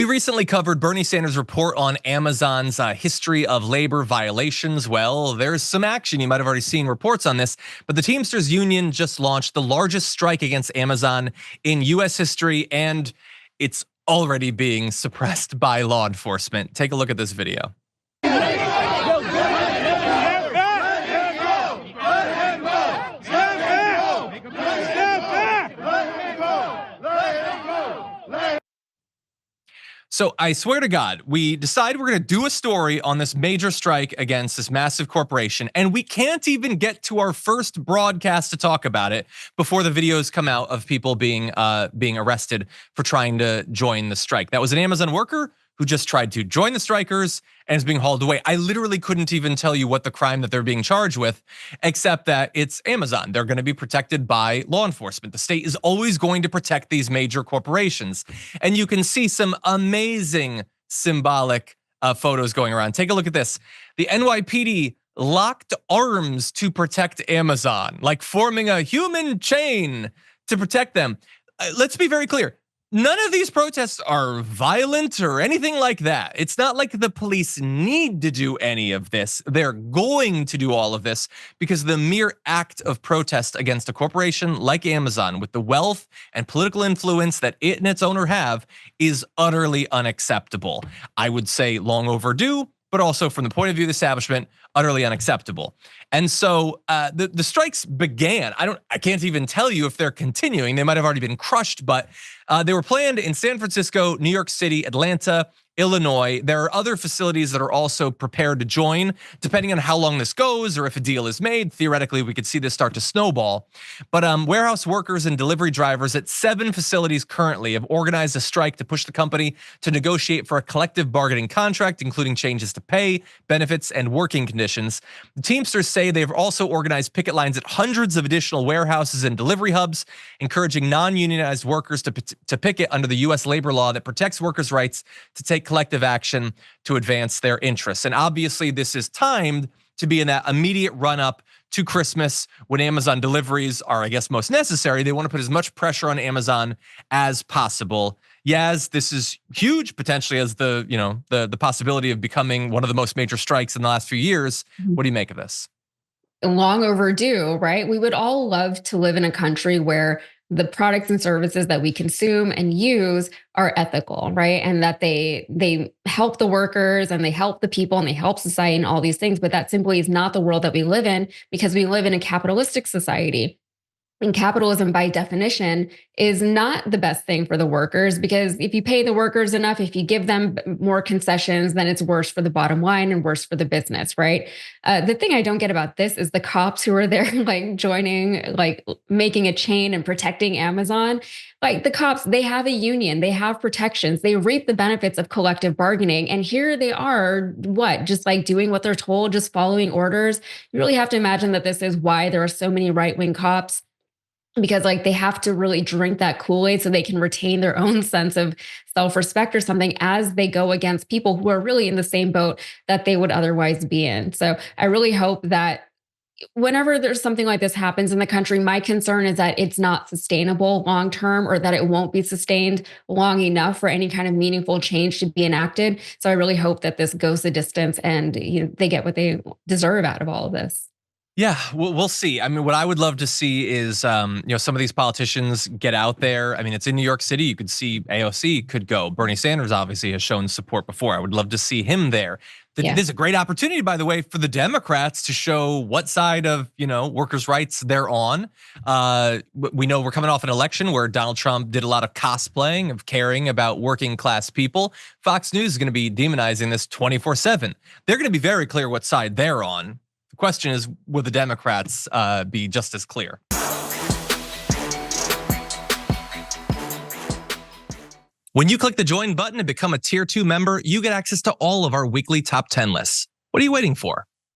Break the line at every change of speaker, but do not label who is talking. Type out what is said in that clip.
We recently covered Bernie Sanders' report on Amazon's history of labor violations. Well, there's some action. You might have already seen reports on this, but the Teamsters Union just launched the largest strike against Amazon in US history, and it's already being suppressed by law enforcement. Take a look at this video. So I swear to God, we decided we're gonna do a story on this major strike against this massive corporation, and we can't even get to our first broadcast to talk about it before the videos come out of people being arrested for trying to join the strike. That was an Amazon worker who just tried to join the strikers and is being hauled away. I literally couldn't even tell you what the crime that they're being charged with, except that it's Amazon. They're gonna be protected by law enforcement. The state is always going to protect these major corporations. And you can see some amazing symbolic photos going around. Take a look at this. The NYPD locked arms to protect Amazon, like forming a human chain to protect them. Let's be very clear. None of these protests are violent or anything like that. It's not like the police need to do any of this. They're going to do all of this because the mere act of protest against a corporation like Amazon, with the wealth and political influence that it and its owner have, is utterly unacceptable. I would say long overdue, but also from the point of view of the establishment, utterly unacceptable. And so the strikes began. I can't even tell you if they're continuing. They might have already been crushed, but they were planned in San Francisco, New York City, Atlanta, Illinois. There are other facilities that are also prepared to join, depending on how long this goes or if a deal is made. Theoretically, we could see this start to snowball. But warehouse workers and delivery drivers at 7 facilities currently have organized a strike to push the company to negotiate for a collective bargaining contract, including changes to pay, benefits, and working conditions. The Teamsters say they've also organized picket lines at hundreds of additional warehouses and delivery hubs, encouraging non-unionized workers to picket under the US labor law that protects workers' rights to take collective action to advance their interests. And obviously this is timed to be in that immediate run up to Christmas when Amazon deliveries are, I guess, most necessary. They want to put as much pressure on Amazon as possible. Yaz, this is huge potentially as the possibility of becoming one of the most major strikes in the last few years. What do you make of this?
Long overdue, right? We would all love to live in a country where the products and services that we consume and use are ethical, right? And that they help the workers and they help the people and they help society and all these things. But that simply is not the world that we live in, because we live in a capitalistic society. And capitalism, by definition, is not the best thing for the workers, because if you pay the workers enough, if you give them more concessions, then it's worse for the bottom line and worse for the business, right? The thing I don't get about this is the cops who are there, like joining, like making a chain and protecting Amazon. Like the cops, they have a union, they have protections, they reap the benefits of collective bargaining. And here they are, just like doing what they're told, just following orders. You really have to imagine that this is why there are so many right-wing cops, because like they have to really drink that Kool-Aid so they can retain their own sense of self-respect or something as they go against people who are really in the same boat that they would otherwise be in. So I really hope that whenever there's something like this happens in the country, my concern is that it's not sustainable long term, or that it won't be sustained long enough for any kind of meaningful change to be enacted. So I really hope that this goes the distance and they get what they deserve out of all of this.
Yeah, we'll see. I mean, what I would love to see is, some of these politicians get out there. I mean, it's in New York City. You could see AOC could go. Bernie Sanders obviously has shown support before. I would love to see him there. Yeah. This is a great opportunity, by the way, for the Democrats to show what side of, workers' rights they're on. We know we're coming off an election where Donald Trump did a lot of cosplaying of caring about working class people. Fox News is going to be demonizing this 24/7. They're going to be very clear what side they're on. The question is, will the Democrats be just as clear? When you click the join button and become a tier 2 member, you get access to all of our weekly top 10 lists. What are you waiting for?